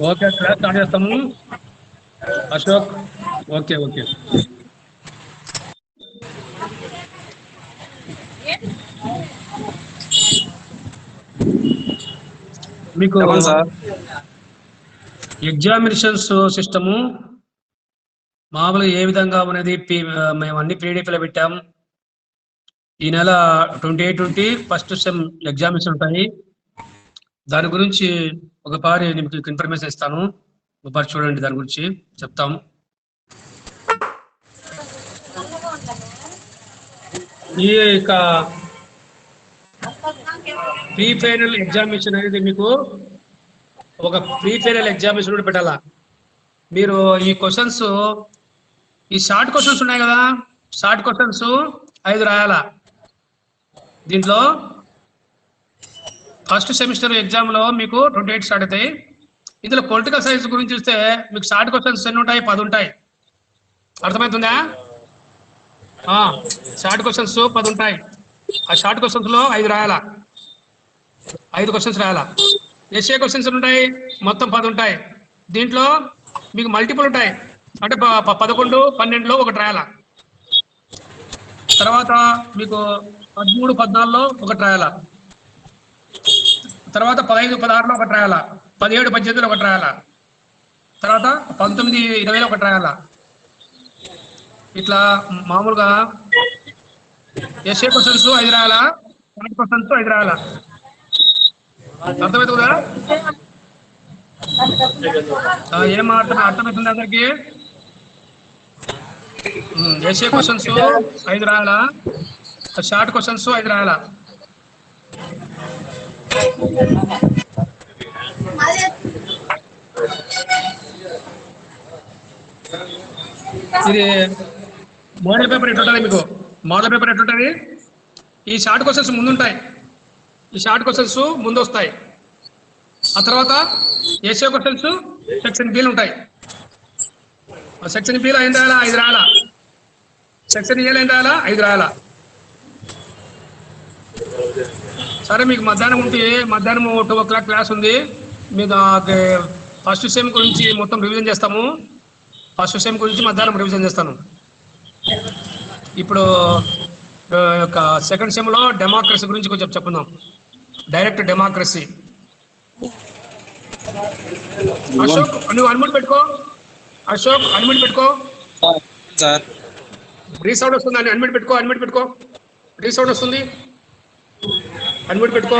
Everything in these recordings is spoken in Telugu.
ఓకే, క్లాస్ స్టార్ట్ చేస్తాము. Ashok, okay okay. మీకు సార్ ఎగ్జామినేషన్స్ సిస్టము మామూలుగా ఏ విధంగా ఉన్నది, మేము అన్ని పీడిఎఫ్లో పెట్టాం. ఈ నెల 28 ఫస్ట్ సెమ్ ఎగ్జామినేషన్ ఉంటాయి. దాని గురించి ఒకసారి మీకు ఇన్ఫర్మేషన్ ఇస్తాను. ఒకసారి చూడండి, దాని గురించి చెప్తాం. ఈ యొక్క ప్రీ ఫైనల్ ఎగ్జామినేషన్ అనేది మీకు ఒక ప్రీ ఫైనల్ ఎగ్జామినేషన్ కూడా పెట్టాలా. మీరు ఈ క్వశ్చన్స్, ఈ షార్ట్ క్వశ్చన్స్ ఉన్నాయి కదా, షార్ట్ క్వశ్చన్స్ 5 రాయాలా. దీంట్లో ఫస్ట్ సెమిస్టర్ ఎగ్జామ్లో మీకు 28 స్టార్ట్ అవుతాయి. ఇందులో పొలిటికల్ సైన్స్ గురించి చూస్తే మీకు షార్ట్ క్వశ్చన్స్ ఎన్ని ఉంటాయి? 10 ఉంటాయి. అర్థమవుతుందా? షార్ట్ క్వశ్చన్స్ 10 ఉంటాయి. ఆ షార్ట్ క్వశ్చన్స్లో 5 రాయాలా, 5 క్వశ్చన్స్ రాయాలా. ఎస్ఏ క్వశ్చన్స్ ఉంటాయి, మొత్తం 10 ఉంటాయి. దీంట్లో మీకు మల్టిపుల్ ఉంటాయి, అంటే 11, 12లో ఒకటి రాయాలా. తర్వాత మీకు 13, 14లో ఒకటి రాయాలా. తర్వాత 15, 16లో ఒకటి రాయాలా. 17, 18లో ఒకటి రాయాలా. తర్వాత 19, 20లో ఒకటి రాయాలా. ఇట్లా మామూలుగా ఎస్ఏ క్వశ్చన్స్ 5 రాయాలా, షార్ట్ క్వశ్చన్స్ 5 రాయాలా. అర్థమవుతుంది కదా? ఏం అర్థమవుతుంది అందరికి? ఎస్ఏ క్వశ్చన్స్ 5 రాయాలా, షార్ట్ క్వశ్చన్స్ 5 రాయాలా. ఇది మోడల్ పేపర్ ఎట్లుంటుంది మీకు? మోడల్ పేపర్ ఎట్లుంటుంది? ఈ షార్ట్ క్వశ్చన్స్ ముందుంటాయి, ఈ షార్ట్ క్వశ్చన్స్ ముందు వస్తాయి. ఆ తర్వాత ఎస్ఏ క్వశ్చన్స్ సెక్షన్ బీలు ఉంటాయి. సెక్షన్ బీలో ఏం రాయాలా? 5 రాయాలా. సెక్షన్ ఏలో ఏం రాయాలా? 5 రాయాలా. సరే, మీకు మధ్యాహ్నం ఉంటే మధ్యాహ్నం 2 o'clock క్లాస్ ఉంది. మీకు ఫస్ట్ సెమ్ గురించి మొత్తం రివిజన్ చేస్తాము. ఫస్ట్ సెమ్ గురించి మధ్యాహ్నం రివిజన్ చేస్తాను. ఇప్పుడు యొక్క సెకండ్ సెమ్లో డెమోక్రసీ గురించి కొంచెం చెప్పుకుందాం. Direct democracy. అశోక్, నువ్వు అన్మ్యూట్ పెట్టుకో. అశోక్, అన్మ్యూట్ పెట్టుకో. సార్ రీసౌండ్ వస్తుంది అని అన్మ్యూట్ పెట్టుకో. అన్మ్యూట్ పెట్టుకో, రీసౌండ్ వస్తుంది. అన్మ్యూట్ పెట్టుకో.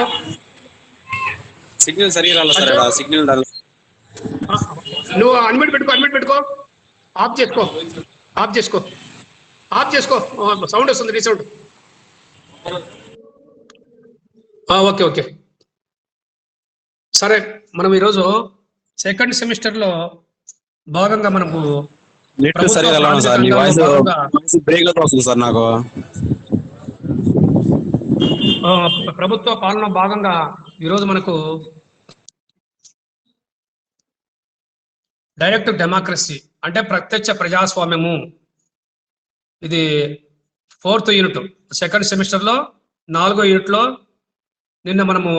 సిగ్నల్ సరిగా రాలేదు సార్, సిగ్నల్ రాలేదు. నువ్వు అన్మ్యూట్ పెట్టుకో. అన్మ్యూట్ పెట్టుకో, ఆఫ్ చేసుకో, ఆఫ్ చేసుకో, ఆఫ్ చేసుకో. సౌండ్ వస్తుంది, రీసౌండ్. ఓకే ఓకే, సరే. మనం ఈరోజు సెకండ్ సెమిస్టర్లో భాగంగా మనకు నెట్ సరిగా రాలేదు సార్, మీ వాయిస్ బ్రేక్ అవుతూ వస్తుంది సార్ నాకు. ప్రభుత్వ పాలన భాగంగా ఈరోజు మనకు డైరెక్ట్ డెమోక్రసీ అంటే ప్రత్యక్ష ప్రజాస్వామ్యము. ఇది 4th యూనిట్, సెకండ్ సెమిస్టర్లో 4వ యూనిట్లో నిన్న మనము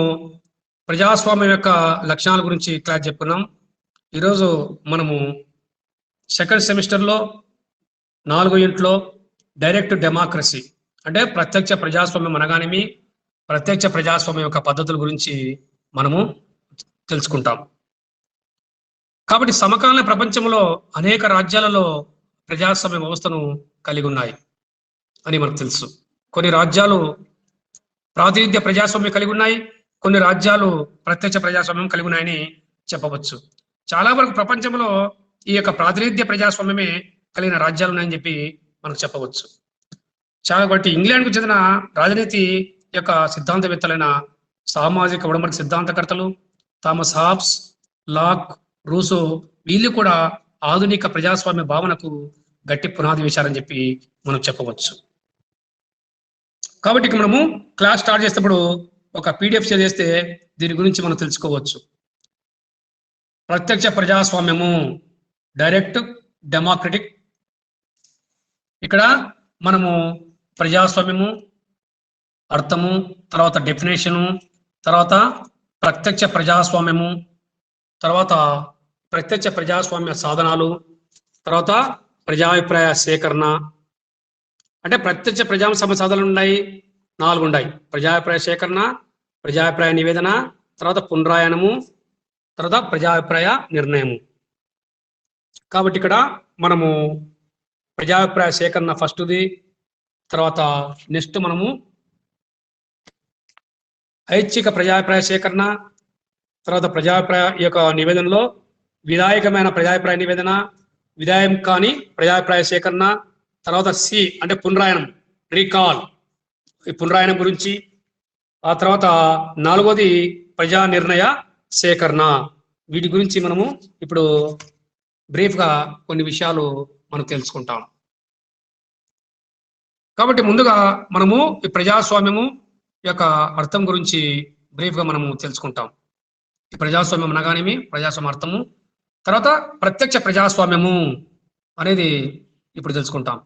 ప్రజాస్వామ్యం యొక్క లక్షణాల గురించి క్లాస్ చెప్పుకున్నాం. ఈరోజు మనము సెకండ్ సెమిస్టర్లో 4వ యూనిట్లో డైరెక్ట్ డెమోక్రసీ అంటే ప్రత్యక్ష ప్రజాస్వామ్యం అనగానేమి, ప్రత్యక్ష ప్రజాస్వామ్యం యొక్క పద్ధతుల గురించి మనము తెలుసుకుంటాం. కాబట్టి సమకాలీన ప్రపంచంలో అనేక రాజ్యాలలో ప్రజాస్వామ్య వ్యవస్థను కలిగి ఉన్నాయి అని మనకు తెలుసు. కొన్ని రాజ్యాలు ప్రాతినిధ్య ప్రజాస్వామ్యం కలిగి ఉన్నాయి, కొన్ని రాజ్యాలు ప్రత్యక్ష ప్రజాస్వామ్యం కలిగి ఉన్నాయని చెప్పవచ్చు. చాలా వరకు ప్రపంచంలో ఈ యొక్క ప్రాతినిధ్య ప్రజాస్వామ్యమే కలిగిన రాజ్యాలు ఉన్నాయని చెప్పి మనకు చెప్పవచ్చు. చాలా బట్టి ఇంగ్లాండ్కు చెందిన రాజనీతి యొక్క సిద్ధాంతవేత్తలైన సామాజిక ఉడమడి సిద్ధాంతకర్తలు థామస్ హాబ్స్, లాక్, రూసో వీళ్ళు కూడా ఆధునిక ప్రజాస్వామ్య భావనకు గట్టి పునాది వేశారని చెప్పి మనం చెప్పవచ్చు. కాబట్టి మనము క్లాస్ స్టార్ట్ చేసేటప్పుడు ఒక పీడిఎఫ్ చేస్తే దీని గురించి మనం తెలుసుకోవచ్చు. ప్రత్యక్ష ప్రజాస్వామ్యము, డైరెక్ట్ డెమోక్రటిక్. ఇక్కడ మనము ప్రజాస్వామ్యము అర్థము, తర్వాత డెఫినేషను, తర్వాత ప్రత్యక్ష ప్రజాస్వామ్యము, తర్వాత ప్రత్యక్ష ప్రజాస్వామ్య సాధనాలు, తర్వాత ప్రజాభిప్రాయ సేకరణ. అంటే ప్రత్యక్ష ప్రజాస్వామ్య సాధనాలు ఉన్నాయి, 4 ఉన్నాయి. ప్రజాభిప్రాయ సేకరణ, ప్రజాభిప్రాయ నివేదన, తర్వాత పునరాయనము, తర్వాత ప్రజాభిప్రాయ నిర్ణయము. కాబట్టి ఇక్కడ మనము ప్రజాభిప్రాయ సేకరణ ఫస్ట్ది, తర్వాత నెక్స్ట్ మనము ఐచ్ఛిక ప్రజాభిప్రాయ సేకరణ, తర్వాత ప్రజాభిప్రాయ యొక్క నివేదనలో విధాయకమైన ప్రజాభిప్రాయ నివేదన, విధాయం కాని ప్రజాభిప్రాయ సేకరణ, తర్వాత సి అంటే పునరాయనం, రీకాల్, ఈ పునరాయనం గురించి. ఆ తర్వాత 4వది ప్రజా నిర్ణయ సేకరణ. వీటి గురించి మనము ఇప్పుడు బ్రీఫ్గా కొన్ని విషయాలు మనం తెలుసుకుంటాం. కాబట్టి ముందుగా మనము ఈ ప్రజాస్వామ్యము యొక్క అర్థం గురించి బ్రీఫ్గా మనము తెలుసుకుంటాం. ఈ ప్రజాస్వామ్యం అనగానేమి, ప్రజాస్వామ్య అర్థము, తర్వాత ప్రత్యక్ష ప్రజాస్వామ్యము అనేది ఇప్పుడు తెలుసుకుంటాం.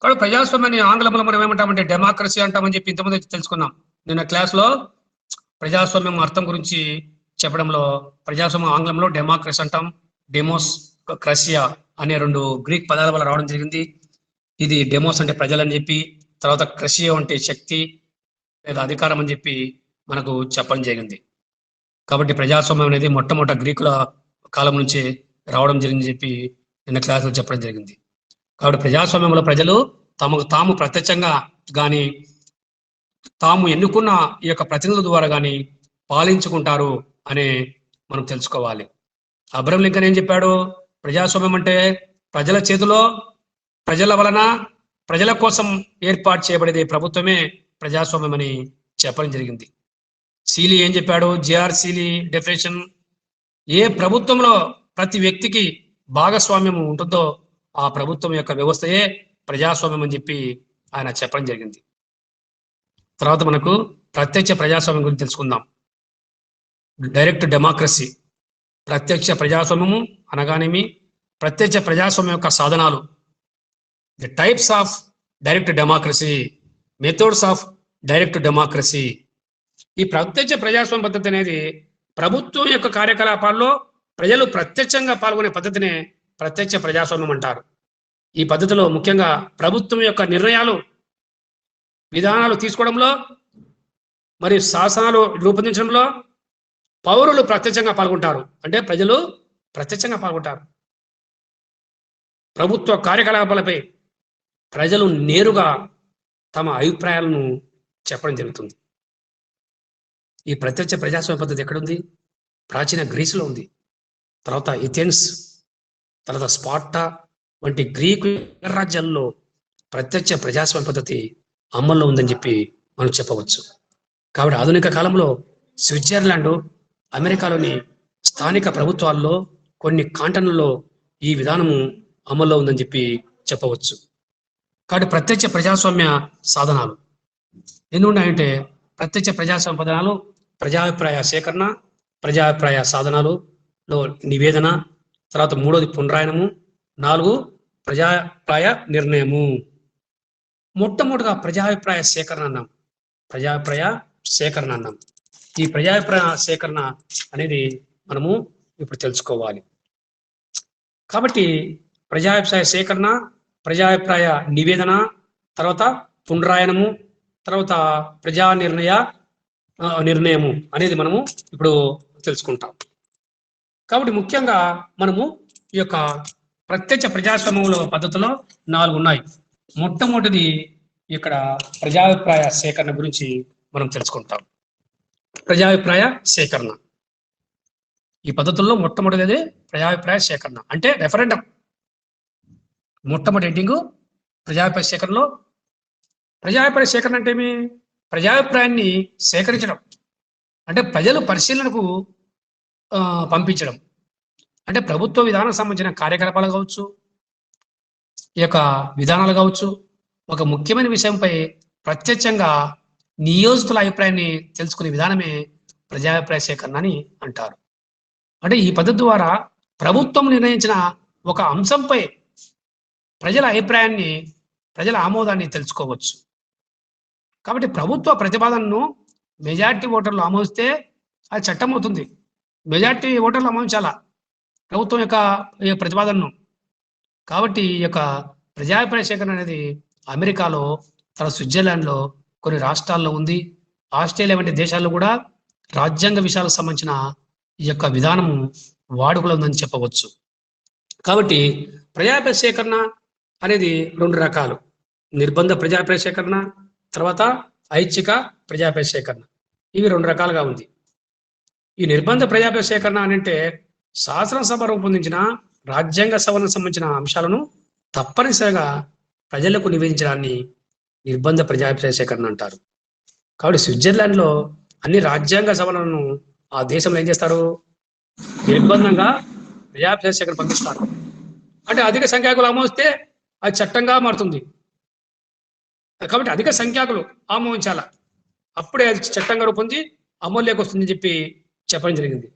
కాబట్టి ప్రజాస్వామ్యాన్ని ఆంగ్లంలో మనం ఏమంటామంటే డెమోక్రసీ అంటామని చెప్పి ఇంతకుముందు తెలుసుకున్నాం. నిన్న క్లాస్లో ప్రజాస్వామ్యం అర్థం గురించి చెప్పడంలో ప్రజాస్వామ్యం ఆంగ్లంలో డెమోక్రసీ అంటాం, డెమోస్, క్రసియా అనే 2 గ్రీక్ పదాల వల్ల రావడం జరిగింది. ఇది డెమోస్ అంటే ప్రజలని చెప్పి, తర్వాత క్రసియో అంటే శక్తి లేదా అధికారం అని చెప్పి మనకు చెప్పడం జరిగింది. కాబట్టి ప్రజాస్వామ్యం అనేది మొట్టమొదటి గ్రీకుల కాలం నుంచి రావడం జరిగిందని చెప్పి నిన్న క్లాసులో చెప్పడం జరిగింది. కాబట్టి ప్రజాస్వామ్యంలో ప్రజలు తమకు తాము ప్రత్యక్షంగా కానీ తాము ఎన్నుకున్న ఈ యొక్క ప్రతినిధుల ద్వారా కానీ పాలించుకుంటారు అనే మనం తెలుసుకోవాలి. అబ్రహం లింకన్ ఏం చెప్పాడు? ప్రజాస్వామ్యం అంటే ప్రజల చేతిలో, ప్రజల వలన, ప్రజల కోసం ఏర్పాటు చేయబడేది ప్రభుత్వమే ప్రజాస్వామ్యం అని చెప్పడం జరిగింది. సీలీ ఏం చెప్పాడు? జిఆర్ సీలీ డెఫినేషన్, ఏ ప్రభుత్వంలో ప్రతి వ్యక్తికి భాగస్వామ్యం ఉంటుందో ఆ ప్రభుత్వం యొక్క వ్యవస్థయే ప్రజాస్వామ్యం అని చెప్పి ఆయన చెప్పడం జరిగింది. తర్వాత మనకు ప్రత్యక్ష ప్రజాస్వామ్యం గురించి తెలుసుకుందాం. డైరెక్ట్ డెమోక్రసీ, ప్రత్యక్ష ప్రజాస్వామ్యము అనగానేమి, ప్రత్యక్ష ప్రజాస్వామ్యం యొక్క సాధనాలు, the types of direct democracy, methods of direct democracy. ఈ ప్రత్యక్ష ప్రజాస్వామ్య పద్ధతి అనేది ప్రభుత్వం యొక్క కార్యకలాపాల్లో ప్రజలు ప్రత్యక్షంగా పాల్గొనే పద్ధతినే ప్రత్యక్ష ప్రజాస్వామ్యం అంటారు. ఈ పద్ధతిలో ముఖ్యంగా ప్రభుత్వం యొక్క నిర్ణయాలు, విధానాలు తీసుకోవడంలో మరియు శాసనాలు రూపొందించడంలో పౌరులు ప్రత్యక్షంగా పాల్గొంటారు. అంటే ప్రజలు ప్రత్యక్షంగా పాల్గొంటారు. ప్రభుత్వ కార్యకలాపాలపై ప్రజలు నేరుగా తమ అభిప్రాయాలను చెప్పడం జరుగుతుంది. ఈ ప్రత్యక్ష ప్రజాస్వామ్య పద్ధతి ఎక్కడుంది? ప్రాచీన గ్రీసులో ఉంది. తర్వాత ఎథెన్స్, తర్వాత స్పార్టా వంటి గ్రీకు రాజ్యాల్లో ప్రత్యక్ష ప్రజాస్వామ్య పద్ధతి అమల్లో ఉందని చెప్పి మనం చెప్పవచ్చు. కాబట్టి ఆధునిక కాలంలో స్విట్జర్లాండ్, అమెరికాలోని స్థానిక ప్రభుత్వాల్లో కొన్ని కాంటన్లలో ఈ విధానము అమల్లో ఉందని చెప్పి చెప్పవచ్చు. కాబట్టి ప్రత్యక్ష ప్రజాస్వామ్య సాధనాలు ఎన్ని ఉన్నాయంటే, ప్రత్యక్ష ప్రజాస్వామ్య పదనాలు ప్రజాభిప్రాయ సేకరణ, ప్రజాభిప్రాయ సాధనాలులో నివేదన, తర్వాత 3వది పునరాయనము, 4 ప్రజాభిప్రాయ నిర్ణయము. మొట్టమొదటిగా ప్రజాభిప్రాయ సేకరణ అన్నాం. ప్రజాభిప్రాయ సేకరణ అన్నాం. ఈ ప్రజాభిప్రాయ సేకరణ అనేది మనము ఇప్పుడు తెలుసుకోవాలి. కాబట్టి ప్రజాభిప్రాయ సేకరణ, ప్రజాభిప్రాయ నివేదన, తర్వాత పునరాయనము, తర్వాత ప్రజా నిర్ణయము అనేది మనము ఇప్పుడు తెలుసుకుంటాం. కాబట్టి ముఖ్యంగా మనము ఈ యొక్క ప్రత్యక్ష ప్రజాస్వామ్యంలో పద్ధతిలో 4 ఉన్నాయి. మొట్టమొదటిది ఇక్కడ ప్రజాభిప్రాయ సేకరణ గురించి మనం తెలుసుకుంటాం. ప్రజాభిప్రాయ సేకరణ ఈ పద్ధతుల్లో మొట్టమొదటిది ప్రజాభిప్రాయ సేకరణ అంటే రెఫరెండం. మొట్టమొదటి హెడ్డింగ్ ప్రజాభిప్రాయ సేకరణలో. ప్రజాభిప్రాయ సేకరణ అంటే ఏమి? ప్రజాభిప్రాయాన్ని సేకరించడం అంటే ప్రజలు పరిశీలనకు పంపించడం. అంటే ప్రభుత్వ విధానానికి సంబంధించిన కార్యకలాపాలు కావచ్చు, ఈ యొక్క విధానాలు కావచ్చు, ఒక ముఖ్యమైన విషయంపై ప్రత్యక్షంగా నియోజితుల అభిప్రాయాన్ని తెలుసుకునే విధానమే ప్రజాభిప్రాయ సేకరణ అని అంటారు. అంటే ఈ పద్ధతి ద్వారా ప్రభుత్వం నిర్ణయించిన ఒక అంశంపై ప్రజల అభిప్రాయాన్ని, ప్రజల ఆమోదాన్ని తెలుసుకోవచ్చు. కాబట్టి ప్రభుత్వ ప్రతిపాదనను మెజార్టీ ఓటర్లు ఆమోదిస్తే అది చట్టం అవుతుంది. మెజార్టీ ఓటర్లు ఆమోదించాలా ప్రభుత్వం యొక్క ఈ ప్రతిపాదనను. కాబట్టి ఈ యొక్క ప్రజాభిప్రాయ సేకరణ అనేది అమెరికాలో, తర్వాత స్విట్జర్లాండ్లో, కొన్ని రాష్ట్రాల్లో ఉంది. ఆస్ట్రేలియా వంటి దేశాల్లో కూడా రాజ్యాంగ విషయాలకు సంబంధించిన ఈ యొక్క విధానము వాడుకలో ఉందని చెప్పవచ్చు. కాబట్టి ప్రజాభిప్రాయ సేకరణ అనేది 2 రకాలు. నిర్బంధ ప్రజాభిప్రాయ సేకరణ, తర్వాత ఐచ్ఛిక ప్రజాభిప్రాయ సేకరణ. ఇవి 2 రకాలుగా ఉంది. ఈ నిర్బంధ ప్రజాభిప్రాయ సేకరణ అంటే శాసనసభ రూపొందించిన రాజ్యాంగ సవరణకు సంబంధించిన అంశాలను తప్పనిసరిగా ప్రజలకు నివేదించడాన్ని నిర్బంధ ప్రజాభిప్రాయ సేకరణ అంటారు. కాబట్టి స్విట్జర్లాండ్లో అన్ని రాజ్యాంగ సవరణలను ఆ దేశంలో ఏం చేస్తారు? నిర్బంధంగా ప్రజాభిప్రాయ సేకరణ పంపిస్తారు. అంటే అధిక సంఖ్యాకులు ఆమోదిస్తే అది చట్టంగా మారుతుంది. కాబట్టి అధిక సంఖ్యాకులు ఆమోదించాల, అప్పుడే అది చట్టంగా రూపొంది అమల్లోకి వస్తుందని చెప్పి చెప్పడం జరిగింది.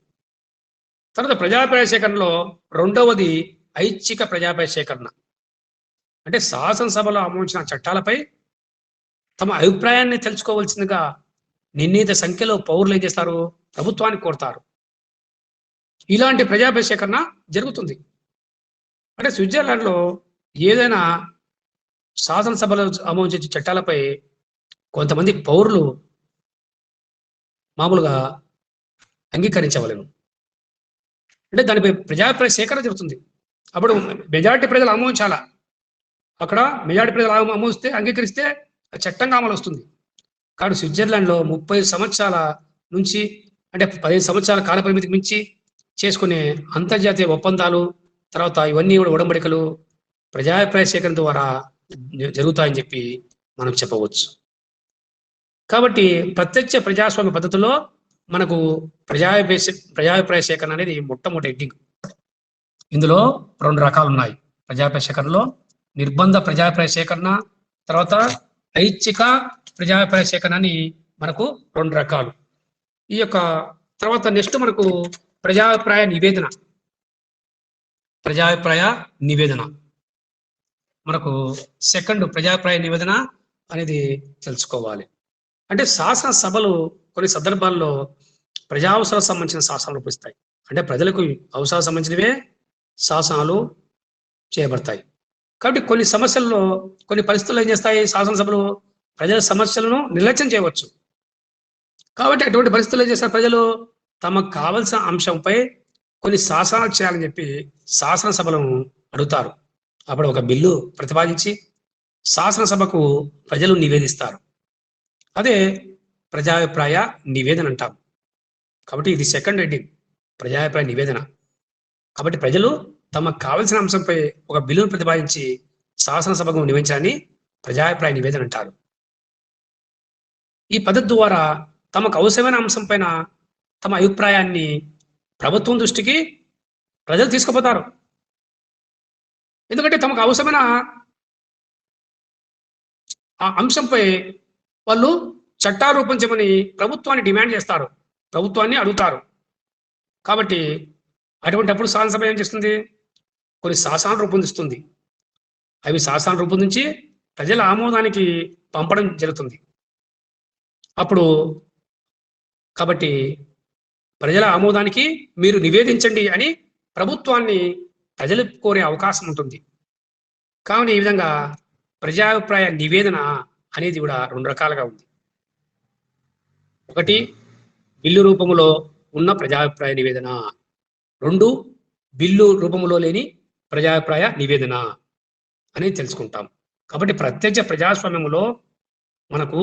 తర్వాత ప్రజాభిప్రాయ సేకరణలో రెండవది ఐచ్ఛిక ప్రజాభిప్రాయ సేకరణ. అంటే శాసనసభలో ఆమోదించిన చట్టాలపై తమ అభిప్రాయాన్ని తెలుసుకోవాల్సిందిగా నిర్ణీత సంఖ్యలో పౌరులు ఏం చేస్తారు? ప్రభుత్వాన్ని కోరుతారు. ఇలాంటి ప్రజాభిప్రాయ సేకరణ జరుగుతుంది. అంటే స్విట్జర్లాండ్లో ఏదైనా శాసనసభలో ఆమోదించే చట్టాలపై కొంతమంది పౌరులు మామూలుగా అంగీకరించవలేను. అంటే దానిపై ప్రజాభిప్రాయ సేకరణ జరుగుతుంది. అప్పుడు మెజారిటీ ప్రజలు ఆమోదించాలా. అక్కడ మెజారిటీ ప్రజలు ఆమోదిస్తే, అంగీకరిస్తే చట్టంగా అమలు వస్తుంది. కాబట్టి స్విట్జర్లాండ్లో 30 సంవత్సరాల నుంచి, అంటే 15 సంవత్సరాల కాల పరిమితికి మించి చేసుకునే అంతర్జాతీయ ఒప్పందాలు, తర్వాత ఇవన్నీ కూడా ఉడంబడికలు ప్రజాభిప్రాయ సేకరణ ద్వారా జరుగుతాయని చెప్పి మనం చెప్పవచ్చు. కాబట్టి ప్రత్యక్ష ప్రజాస్వామ్య పద్ధతిలో మనకు ప్రజాభిప్రాయ సేకరణ అనేది మొట్టమొదటి హెడ్డింగ్. ఇందులో 2 రకాలు ఉన్నాయి. ప్రజాభిప్రాయ సేకరణలో నిర్బంధ ప్రజాభిప్రాయ సేకరణ, తర్వాత ఐచ్ఛిక ప్రజాభిప్రాయ సేకరణ అని మనకు 2 రకాలు. ఈ యొక్క తర్వాత నెక్స్ట్ మనకు ప్రజాభిప్రాయ నివేదన. ప్రజాభిప్రాయ నివేదన మనకు సెకండ్ ప్రజాభిప్రాయ నివేదన అనేది తెలుసుకోవాలి. అంటే శాసనసభలు కొన్ని సందర్భాల్లో ప్రజా అవసరాలకు సంబంధించిన శాసనాలు రూపిస్తాయి. అంటే ప్రజలకు అవసరాలకు సంబంధించినవే శాసనాలు చేయబడతాయి. కాబట్టి కొన్ని సమస్యల్లో, కొన్ని పరిస్థితుల్లో ఏం చేస్తాయి? శాసనసభలు ప్రజల సమస్యలను నిర్లక్ష్యం చేయవచ్చు. కాబట్టి అటువంటి పరిస్థితుల్లో ఏం చేస్తారు? ప్రజలు తమకు కావలసిన అంశంపై కొన్ని శాసనాలు చేయాలని చెప్పి శాసనసభలను అడుగుతారు. అప్పుడు ఒక బిల్లు ప్రతిపాదించి శాసనసభకు ప్రజలు నివేదిస్తారు. అదే ప్రజాభిప్రాయ నివేదన అంటాం. కాబట్టి ఇది సెకండ్ హెడ్డింగ్, ప్రజాభిప్రాయ నివేదన. కాబట్టి ప్రజలు తమకు కావలసిన అంశంపై ఒక బిల్లును ప్రతిపాదించి శాసనసభకు నివేదించాలని ప్రజాభిప్రాయ నివేదన అంటారు. ఈ పద్ధతి ద్వారా తమకు అవసరమైన అంశం పైన తమ అభిప్రాయాన్ని ప్రభుత్వం దృష్టికి ప్రజలు తీసుకుపోతారు. ఎందుకంటే తమకు అవసరమైన ఆ అంశంపై వాళ్ళు చట్టాలు రూపొందించమని ప్రభుత్వాన్ని డిమాండ్ చేస్తారు, ప్రభుత్వాన్ని అడుగుతారు. కాబట్టి అటువంటిప్పుడు శాసనసభ ఏం చేస్తుంది? కొన్ని శాసనాలు రూపొందిస్తుంది. అవి శాసనాలు రూపొందించి ప్రజల ఆమోదానికి పంపడం జరుగుతుంది. అప్పుడు కాబట్టి ప్రజల ఆమోదానికి మీరు నివేదించండి అని ప్రభుత్వాన్ని ప్రజలు కోరే అవకాశం ఉంటుంది. కావున ఈ విధంగా ప్రజాభిప్రాయ నివేదన అనేది కూడా 2 రకాలుగా ఉంది. ఒకటి బిల్లు రూపంలో ఉన్న ప్రజాభిప్రాయ నివేదన, 2 బిల్లు రూపంలో లేని ప్రజాభిప్రాయ నివేదన అనేది తెలుసుకుంటాం. కాబట్టి ప్రత్యక్ష ప్రజాస్వామ్యంలో మనకు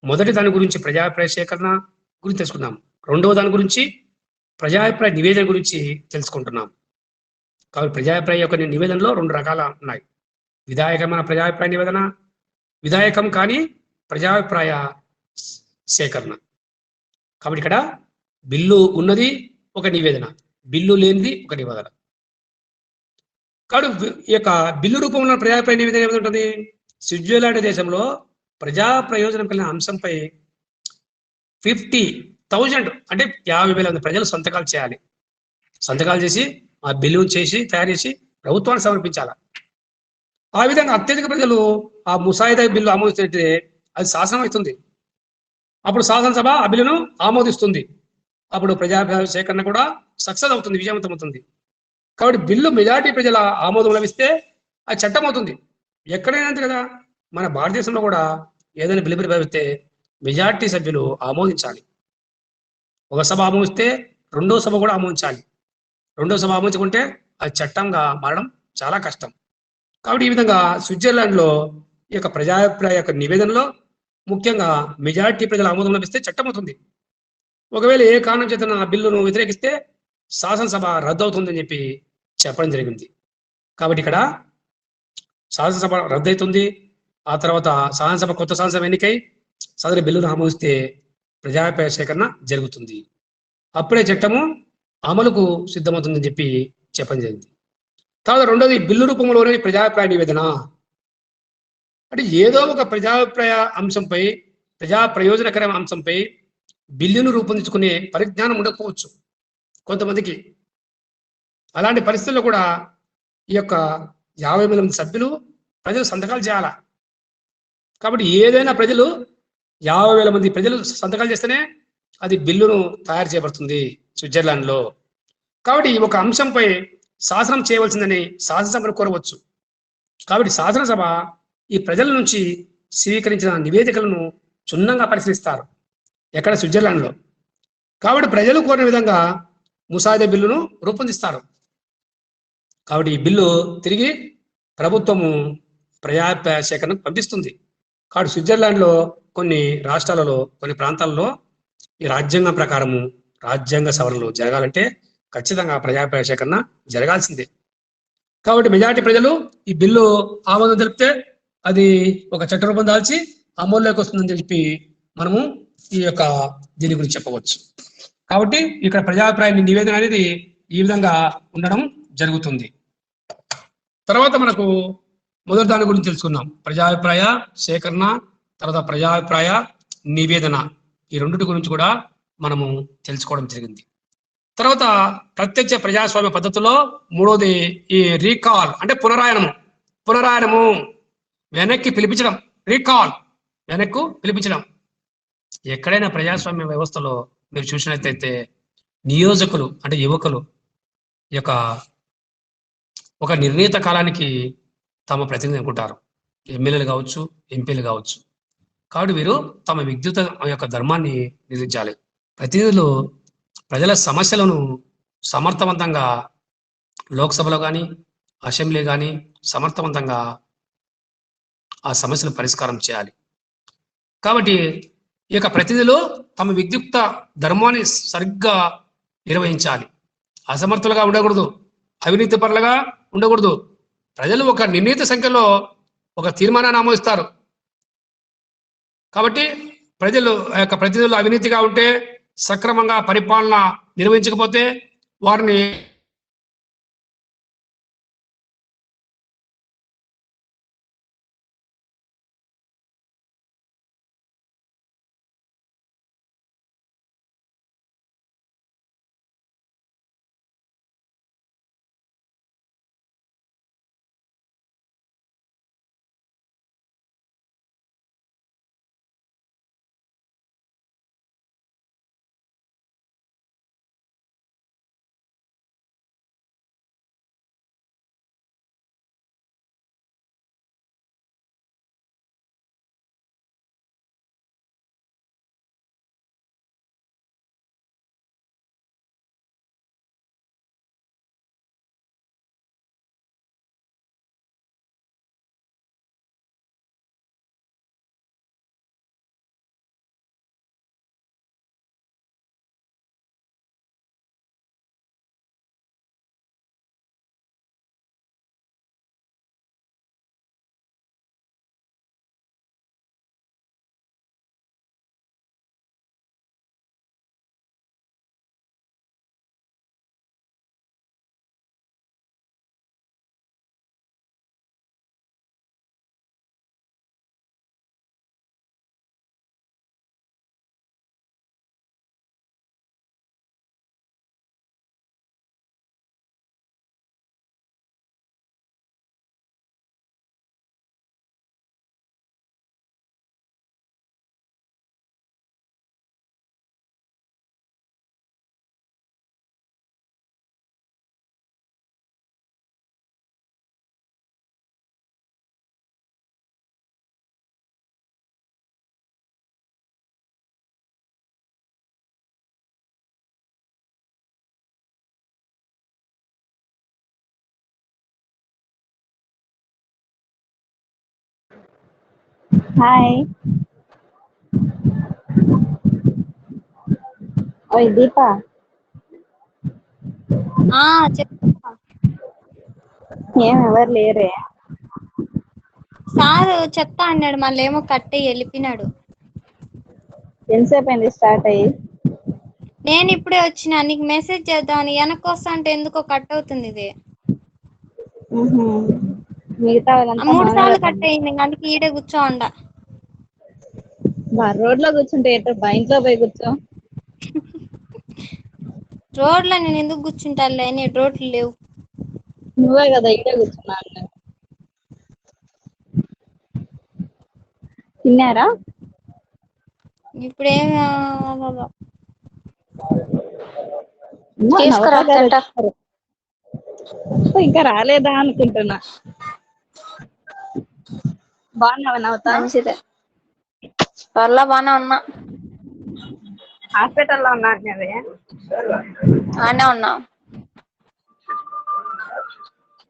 మొదటి దాని గురించి ప్రజాభిప్రాయ సేకరణ గురించి తెలుసుకున్నాం, రెండవ దాని గురించి ప్రజాభిప్రాయ నివేదన గురించి తెలుసుకుంటున్నాం. కాబట్టి ప్రజాభిప్రాయ యొక్క నివేదనలో 2 రకాల ఉన్నాయి. విధాయకమైన ప్రజాభిప్రాయ నివేదన, విధాయకం కానీ ప్రజాభిప్రాయ సేకరణ. కాబట్టి ఇక్కడ బిల్లు ఉన్నది ఒక నివేదన, బిల్లు లేనిది ఒక నివేదన. కాబట్టి ఈ యొక్క బిల్లు రూపంలో ప్రజాభిప్రాయ నివేదన ఏమిటి ఉంటుంది? స్విట్జర్లాండ్ దేశంలో ప్రజా ప్రయోజనం కలిగిన అంశంపై 50,000 అంటే 50,000 మంది ప్రజలు సంతకాలు చేయాలి. సంతకాలు చేసి ఆ బిల్లును తయారు చేసి ప్రభుత్వానికి సమర్పించాలి. ఆ విధంగా అత్యధిక ప్రజలు ఆ ముసాయిదా బిల్లు ఆమోదిస్తే అది శాసనం అవుతుంది. అప్పుడు శాసనసభ ఆ బిల్లును ఆమోదిస్తుంది. అప్పుడు ప్రజాభిప్రాయ సేకరణ కూడా సక్సెస్ అవుతుంది, విజయవంతం అవుతుంది. కాబట్టి బిల్లు మెజారిటీ ప్రజల ఆమోదం లభిస్తే అది చట్టం అవుతుంది. ఎక్కడైనా అంతే కదా. మన భారతదేశంలో కూడా ఏదైనా బిల్లు ప్రవేశిస్తే మెజారిటీ సభ్యులు ఆమోదించాలి. ఒక సభ ఆమోదిస్తే రెండో సభ కూడా ఆమోదించాలి. రెండో సభ ఆమోదించుకుంటే అది చట్టంగా మారడం చాలా కష్టం. కాబట్టి ఈ విధంగా స్విట్జర్లాండ్లో ఈ యొక్క ప్రజాభిప్రాయ యొక్క నివేదనలో ముఖ్యంగా మెజారిటీ ప్రజల ఆమోదం లభిస్తే చట్టం అవుతుంది. ఒకవేళ ఏ కారణం చేత ఆ బిల్లును వ్యతిరేకిస్తే శాసనసభ రద్దు అవుతుందని చెప్పి చెప్పడం జరిగింది. కాబట్టి ఇక్కడ శాసనసభ రద్దవుతుంది. ఆ తర్వాత కొత్త శాసనసభ ఎన్నికై సదరు బిల్లును ఆమోదిస్తే ప్రజాభిప్రాయ సేకరణ జరుగుతుంది. అప్పుడే చట్టము అమలుకు సిద్ధమవుతుందని చెప్పి చెప్పడం జరిగింది. తర్వాత రెండోది బిల్లు రూపంలోనే ప్రజాభిప్రాయ నివేదన. అంటే ఏదో ఒక ప్రజాభిప్రాయ అంశంపై, ప్రజా ప్రయోజనకరమైన అంశంపై బిల్లును రూపొందించుకునే పరిజ్ఞానం ఉండకపోవచ్చు కొంతమందికి. అలాంటి పరిస్థితుల్లో కూడా ఈ యొక్క 50,000 మంది సభ్యులు ప్రజలు సంతకాలు చేయాల. కాబట్టి ఏదైనా ప్రజలు 50,000 మంది ప్రజలు సంతకాలు చేస్తేనే అది బిల్లును తయారు చేయబడుతుంది స్విట్జర్లాండ్‌లో. కాబట్టి ఒక అంశంపై శాసనం చేయవలసిందని శాసనసభను కోరవచ్చు. కాబట్టి శాసనసభ ఈ ప్రజల నుంచి స్వీకరించిన నివేదికలను క్షుణ్ణంగా పరిశీలిస్తారు. ఎక్కడ? స్విట్జర్లాండ్‌లో. కాబట్టి ప్రజలు కోరిన విధంగా ముసాయిదా బిల్లును రూపొందిస్తారు. కాబట్టి ఈ బిల్లు తిరిగి ప్రభుత్వము ప్రజాభిప్రాయ సేకరణకు పంపిస్తుంది. కాబట్టి స్విట్జర్లాండ్‌లో కొన్ని రాష్ట్రాలలో, కొన్ని ప్రాంతాల్లో ఈ రాజ్యాంగం ప్రకారము రాజ్యాంగ సవరణలు జరగాలంటే ఖచ్చితంగా ప్రజాభిప్రాయ సేకరణ జరగాల్సిందే. కాబట్టి మెజారిటీ ప్రజలు ఈ బిల్లు ఆమోదం తెలిపితే అది ఒక చట్ట రూపం దాల్చి అమల్లోకి వస్తుందని చెప్పి మనము ఈ యొక్క దీని గురించి చెప్పవచ్చు. కాబట్టి ఇక్కడ ప్రజాభిప్రాయ నివేదన అనేది ఈ విధంగా ఉండడం జరుగుతుంది. తర్వాత మనకు మొదటి దాని గురించి తెలుసుకుందాం. ప్రజాభిప్రాయ సేకరణ, తర్వాత ప్రజాభిప్రాయ నివేదన, ఈ రెండిటి గురించి కూడా మనము తెలుసుకోవడం జరిగింది. తర్వాత ప్రత్యక్ష ప్రజాస్వామ్య పద్ధతిలో మూడోది ఈ రీకాల్, అంటే పునరాయనము, వెనక్కి పిలిపించడం. రీకాల్, వెనక్కు పిలిపించడం. ఎక్కడైనా ప్రజాస్వామ్య వ్యవస్థలో మీరు చూసినట్లయితే నియోజకులు అంటే యువకులు ఈ యొక్క ఒక నిర్ణీత కాలానికి తమ ప్రతినిధి అనుకుంటారు. ఎమ్మెల్యేలు కావచ్చు, ఎంపీలు కావచ్చు. కాబట్టి వీరు తమ విద్యుత్ యొక్క ధర్మాన్ని నిర్వహించాలి. ప్రతినిధులు ప్రజల సమస్యలను సమర్థవంతంగా లోక్సభలో కానీ, అసెంబ్లీ కానీ సమర్థవంతంగా ఆ సమస్యలు పరిష్కారం చేయాలి. కాబట్టి ఈ యొక్క ప్రతినిధులు తమ విద్యుక్త ధర్మాన్ని సరిగ్గా నిర్వహించాలి. అసమర్థులుగా ఉండకూడదు, అవినీతి పరులుగా ఉండకూడదు. ప్రజలు ఒక నిర్ణీత సంఖ్యలో ఒక తీర్మానాన్ని ఆమోదిస్తారు. కాబట్టి ప్రజలు ఆ యొక్క ప్రతినిధులు అవినీతిగా ఉంటే, సక్రమంగా పరిపాలన నిర్వహించకపోతే వారిని హాయ్. ఓయ్ దీపా. చెప్తా. ఏం ఎవరు లేరే? సారు చెప్తా అన్నాడు, మళ్ళీ ఏమో కట్ అయ్యి వెళ్ళిపోయినాడు. ఎంతసేపు అయింది స్టార్ట్ అయ్యి? నేను ఇప్పుడే వచ్చిన, నీకు మెసేజ్ చేద్దామని వెనక్కి వస్తా అంటే ఎందుకో కట్ అవుతుంది ఇది. మిగతా వాళ్ళంతా 3 సార్లు కట్ మాట్లాడుతున్నారు. అయింది, అందుకే ఈడే కూర్చోండా. రోడ్ లో కూర్చుంటే ఏంటో, ఇంట్లో పోయి కూర్చో. రోడ్లో నేను ఎందుకు కూర్చుంటానులే, నీ రోడ్లు లేవు. నువ్వే కదా ఇక్కడే కూర్చున్నా అన్నావు. తిన్నారా? ఇప్పుడేమి నవత తీసుకురా గారు తింటా. వచ్చారు. ఇంకా రాలేదా అనుకుంటున్నా. బాగున్నావా నవత? మంచిదే, పర్లా బానే ఉన్నా. హాస్పిటల్లో ఉన్నారు కదే. ఆనే ఉన్నా.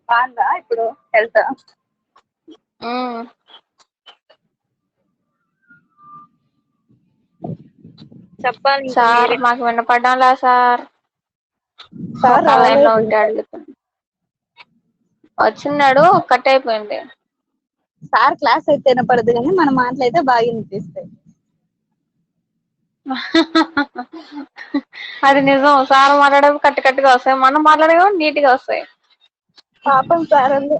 బాగుందా ఇప్పుడు హెల్త్? చెప్పాలి ఇంకా సార్ మీరే. మాకు వినపడ్డంలా సార్. సార్ ఒక లైన్ లో రాలేదు. ఉంటే అడుగుతాను. వచ్చిన్నాడు, కట్ అయిపోయింది. సార్ క్లాస్ అయితే వినపడదు కానీ మన మాటలు అయితే బాగా వినిపిస్తాయి. అది నిజం, సార్ మాట్లాడేవి కట్టు కట్టుగా వస్తాయి, మనం మాట్లాడేవి నీట్ గా వస్తాయి. పాపం సార్ ఇంత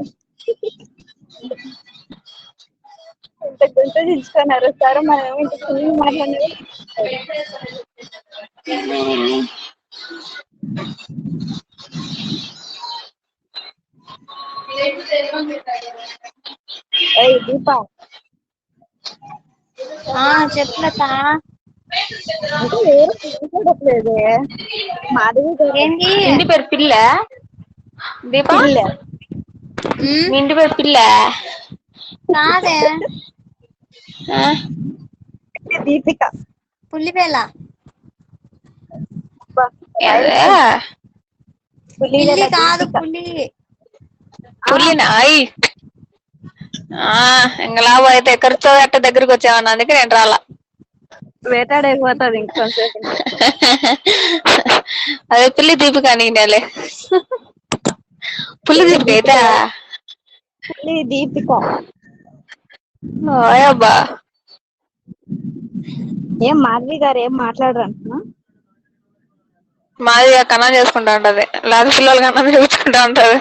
గుంత దించుకున్నారు సార్, మనం ఇంత చిన్న మాట్లాడినా. ఏయ్ దీపా. చెప్పు లత. అంటే ఎవరు మాట్లాడట్లేదే. మాధవి గారు ఏంది ఇంటి పేరు పిల్ల? దీపా, పిల్ల. మీ ఇంటి పేరు పిల్ల కాదే. దీపిక. పుల్లిపేల. రైట్. పిల్లి పులివెల కాదు, దీపిక. పులి. ఆ, ఇంక లాభం అయితే ఖర్చు అట్ట దగ్గరికి వచ్చావన్న, అందుకే నేను రాలా. వేటాడైపోతుంది ఇంకొంచెం. అదే పిల్లి దీపిక అనిగినాలే. పుల్లి పులి దీపిక దీపిక. అయితే పులి దీపిక. ఓయబ్బా. ఏం మాధవి గారు ఏం మాట్లాడరు అంటున్నా. మాది కన్నా చేసుకుంటా ఉంటది, లేదా పిల్లలు కన్నా చేసుకుంటా ఉంటది.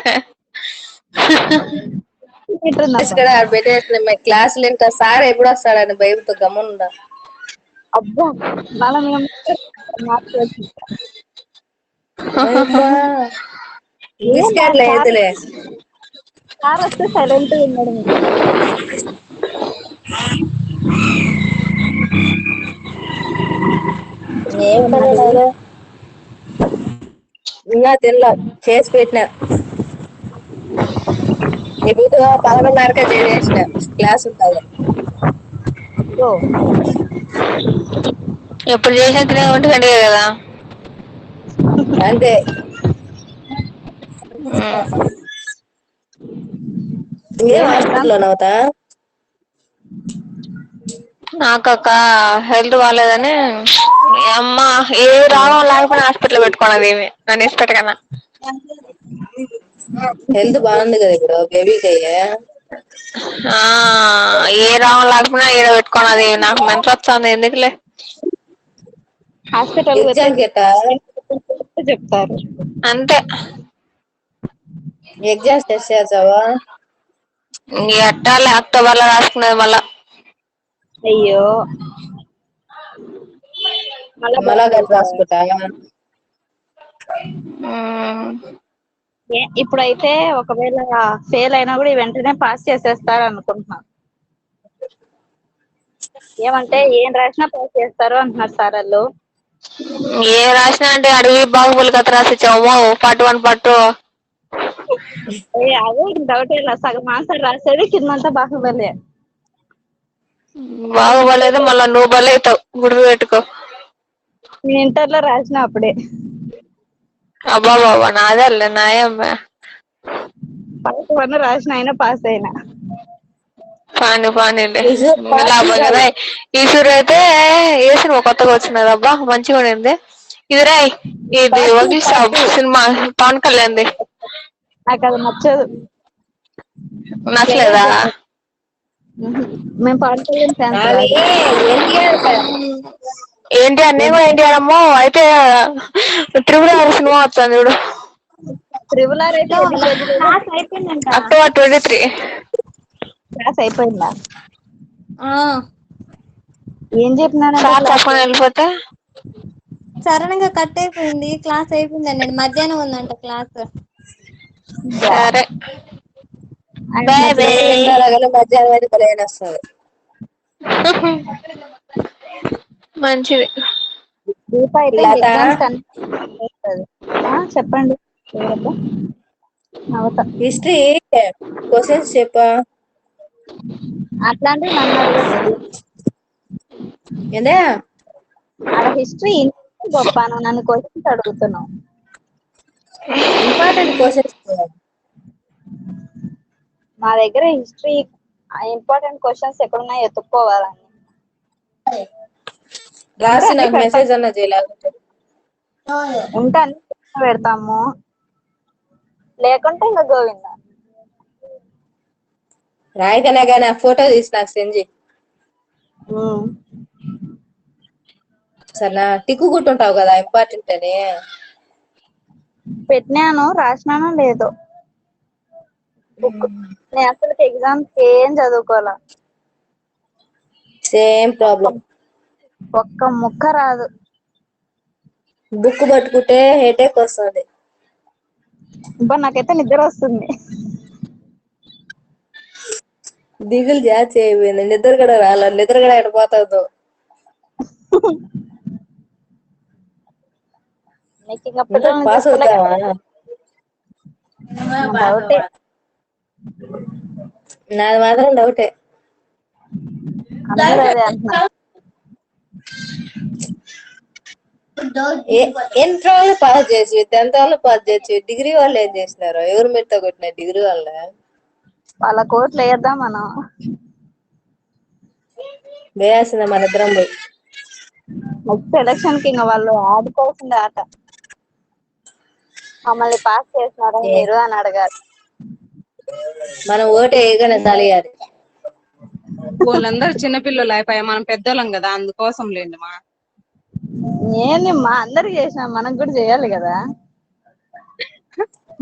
వింటున్నావా? క్లాసులు వింటా, సార్ ఎప్పుడు వస్తాడని భయంతో గమ్మునుండా. అబ్బా, మళ్ళా మేము మాట్లాడుతున్నాం. బిస్కెట్లే ఎదులే. సార్ వస్తే సైలెంట్ గా ఉన్నాడు. ఏం పని మాధవి. లేదు. ఇంకా తినలా, చేసి పెట్టినా. ఇప్పుడు 11:30కే చేసేసిన, క్లాస్ ఉంటది. ఓ. ఎప్పుడు చేసినా తినే 1 గంటకే కదా. అంతే. ఏం హాస్పిటల్ లో నవత? నాకక్క హెల్త్ బాలేదని, అమ్మ ఏ రోగం లేకపోయినా హాస్పిటల్ పెట్టుకోన్నది ఈమె, నన్ను ఇడిచిపెట్టకన్నా. హెల్త్ బాగుంది కదా ఇప్పుడు బేబీకి. ఏ రోగం లేకపోయినా ఈడ పెట్టుకున్నది, నాకు మెంటల్ వస్తుంది ఎందుకులే. హాస్పిటల్ పోతే ఎగ్జామ్ కేటా? చెప్తారు. అంతే. ఎగ్జామ్స్ టెస్ట్ చేసావా? ఎట్టాలే, అక్టోబర్ లో రాసుకునేది మళ్ళా. అయ్యో. మళ్ళా గట్ట రాసుకుంటావా? రాసుకుంటా. ఇప్పుడైతే ఒకవేళ ఫెయిల్ అయినా కూడా వెంటనే పాస్ చేసేస్తారు అనుకుంటున్నా. ఏమంటే ఏం రాసినా పాస్ చేస్తారు అంటున్నారు సార్ వాళ్ళు. ఏ రాసినా అంటే అడవి బాహుబలి కథ రాసిచ్చాము, part 1 part 2. అదే డౌట్ ఇలా, సగం ఆన్సర్ రాసేది కిందంతా బాహుబలి. బాహుబలి అయితే మళ్ళా నువ్వు బలి అవుతావు, గుర్తు పెట్టుకో. నేను ఇంటర్ లో రాసిన అప్పుడే. అబ్బా బాబా, నాదే నాయమ్మ. part 1 రాసిన అయినా పాస్ అయినా. పానీలే ఈశ్వర్ లాభం కదా. ఈశ్వర్ అయితే ఏ సినిమా కొత్తగా వచ్చినది అబ్బా, మంచిగా ఉండింది. ఇదిరా ఇది వకీల్ సాబ్ సినిమా, పవన్ కళ్యాణ్ది. నాకు అది నచ్చదు. నచ్చలేదా? మేము పవన్ కళ్యాణ్ ఫ్యాన్స్ అవి ఎన్టీఆర్ ఏంటి అన్నీ కూడా ఎన్టీఆర్ అమ్మో. అయితే త్రిపుర సినిమా వస్తుంది చూడు, ట్రిబుల్ ఆర్ అయితే క్లాస్ అయిపోయిందంట. October 23. క్లాస్ అయిపోయిందా? ఆ ఏం చెప్పినారంటే సార్ క్లాస్ తప్పని వెళ్ళిపోతే సడన్ గా కట్ అయిపోయింది. క్లాస్ అయిపోయిందండి, మధ్యాహ్నం ఉందంట క్లాస్. సరే బాయ్ మధ్యాహ్నం అయితే పదిహేను వస్తుంది. మంచిది. దీప అయితే లత ఎగ్జామ్స్ చెప్పండి. ఎవరబ్బా? నవత. హిస్టరీ క్వశ్చన్స్ చెప్పా. అట్లాంటివి నన్ను అడగదు. ఏందే ఆడ హిస్టరీ గొప్ప, నువ్వు నన్ను క్వశ్చన్స్ అడుగుతున్నావు. Important questions. మా దగ్గర హిస్టరీ ఇంపార్టెంట్ క్వశ్చన్స్ ఎక్కడున్నాయో ఎత్తుక్కోవాలని. రాసి నాకు మెసేజ్ అన్న చేయలేకపోతే ఉంటే అన్ని పెడతాము, లేకుంటే ఇంకా గోవింద. రాయికనే కానీ ఆ ఫోటో తీసి నాకు సెండ్ చేయి. సరేనా? టిక్కు కుట్టుంటావు కదా ఇంపార్టెంట్ అని. పెట్టినాను, రాసినానో లేదో బుక్. నేను అసలు ఎగ్జామ్స్ ఏం చదువుకోవాలా. Same problem. ఒక్క ముక్క రాదు. బుక్ పట్టుకుంటే హెడేక్ వస్తుంది. బా నాకైతే నిద్ర వస్తుంది. దిగులు జాస్తి అయిపోయింది. నిద్ర కూడా రాల, నిద్ర కూడా ఎడపోతుందో. నీకు ఇంకా పిల్లల్ని పాస్ అవుతావా? డౌటే. నాది మాత్రం డౌటే. అందరూ అదే అంటున్నారు. ఇంటర్ వాళ్ళు పాస్ చేసి, 10th వాళ్ళు పాస్ చేసి, డిగ్రీ వాళ్ళు ఏం చేసినారు? ఎవరు మెట్ట కొట్టిన డిగ్రీ వాళ్ళ? వాళ్ళ కోట్లు వేద్దాం మనం. వేయాల్సిందే మన ఇద్దరం పోయి. నెక్స్ట్ ఎలక్షన్ కి ఇంకా వాళ్ళు ఆడుకోవాల్సిందే ఆట. మమ్మల్ని పాస్ చేసినారా మీరు అని అడగాలి. మనం ఓటు వేయగానే తలియాలి. వాళ్ళందరూ చిన్నపిల్లలు అయిపోయా, మనం పెద్దోళ్ళం కదా, అందుకోసం లేండి మా. ఏంది మా అందరికి చేసినాం, మనం కూడా చేయాలి కదా.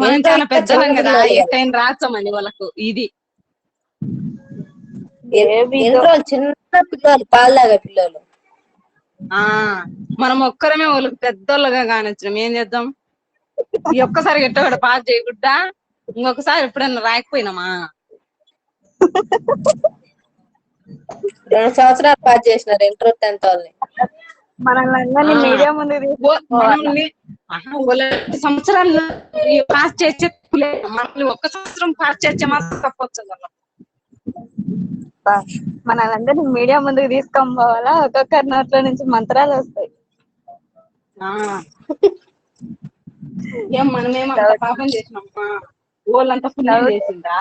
మనం చాలా పెద్దోళ్ళం కదా, చిన్నపిల్లలు ఎట్టైన రాస్తామని వాళ్ళకు ఇది. ఇంట్లో చిన్న పిల్లలు, పాలులాగా పిల్లలు. ఆ మనం ఒక్కరమే వాళ్ళకి పెద్దోళ్ళగా కానొచ్చినాం, ఏం చేద్దాం. ఈ ఒక్కసారి ఎట్టో కూడా పాస్ చేయకూడదా? ఇంకొకసారి ఎప్పుడన్నా రాయకపోయినామా? 2 సంవత్సరాలు పాస్ చేసినారు ఇంటర్ 10th వాళ్ళని. మనల్ని అందరినీ మీడియా ముందు మనల్ని సంవత్సరాలు పాస్ చేసే మనల్ని ఒక్క సంవత్సరం పాస్ చేసే మాత్రం తప్పొచ్చు. మనల్ని అందరినీ మీడియా ముందుకు తీసుకొని పోవాలా, ఒక్కొక్కరి నోట్లో నుంచి మంత్రాలు వస్తాయి. ఏం మనమేమంత పాపం చేసినామా? వాళ్ళంతా పుణ్యం చేసిందా?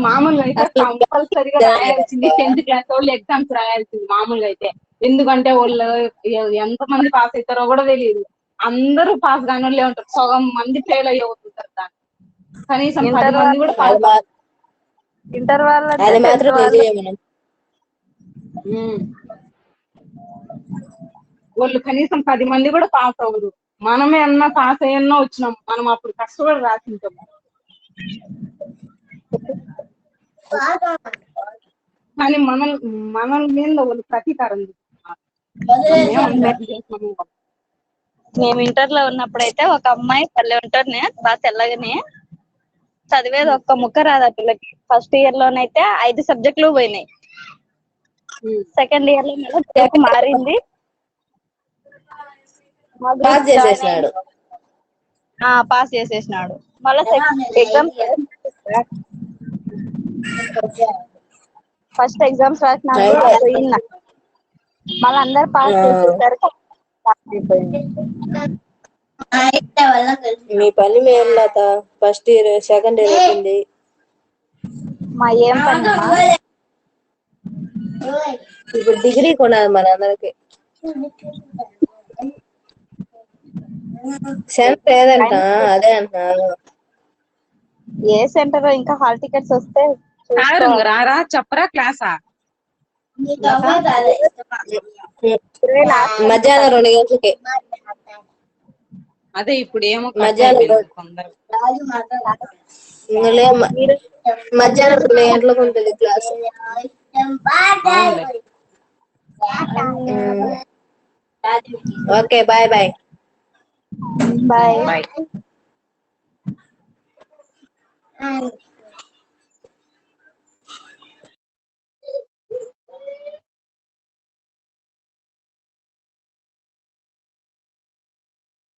మామూలుగా అయితే కంపల్సరిగా రాయాల్సింది 10th క్లాస్ వాళ్ళు ఎగ్జామ్స్ రాయాల్సింది మామూలుగా అయితే. ఎందుకంటే వాళ్ళు ఎంత మంది పాస్ అవుతారో కూడా తెలియదు. అందరూ పాస్ కాని వాళ్ళే ఉంటారు, సగం మంది ఫెయిల్ అయ్యే ఉంటారు. దాన్ని కనీసం 10 మంది కూడా పాస్. ఇంటర్ వాళ్ళ అది మాత్రం నిజమే. వాళ్ళు కనీసం 10 మంది కూడా పాస్ అవ్వరు. మనమే అన్నా పాస్ అయ్యన్నా వచ్చినాం, మనం అప్పుడు కష్టపడి రాసింటాం. కానీ మనల్ మీద వాళ్ళు ప్రతీకారం. మేము ఇంటర్ లో ఉన్నప్పుడైతే ఒక అమ్మాయి పల్లె ఉంటారు బాగా తెల్లగానే, చదివేది ఒక్క ముక్క రాదు ఆ పిల్లకి. ఫస్ట్ ఇయర్ లోనైతే 5 సబ్జెక్టులు పోయినాయి. సెకండ్ ఇయర్ లో మళ్ళీ తెలుగు మారింది, పాస్ చేసేసినాడు. పాస్ చేసేసినాడు. మళ్ళీ ఎగ్జామ్స్ ఫస్ట్ ఎగ్జామ్స్ రాసినాడు, పోయింది. మళ్ళీ అందరు పాస్ చేసేసరికి అయిపోయింది. మీ పని మేలు లత. ఫస్ట్ ఇయర్ సెకండ్ ఇయర్ అయిపోయింది. మా ఏం పనమ్మా? ఇప్పుడు డిగ్రీ కొనాలి మన అందరికి. సెంటర్ ఏదంట అదే అంటున్నాను. ఏ సెంటర్ ఇంకా హాల్ టికెట్స్ వస్తే కాదురంగు రారా చెప్పరా క్లాసా? మధ్యాహ్నం 2 గంటలకి. అదే ఇప్పుడు ఏమో మధ్యాహ్నం మధ్యాహ్నం 2 గంటలకు ఉంటుంది class. Okay bye bye. Bye. Bye.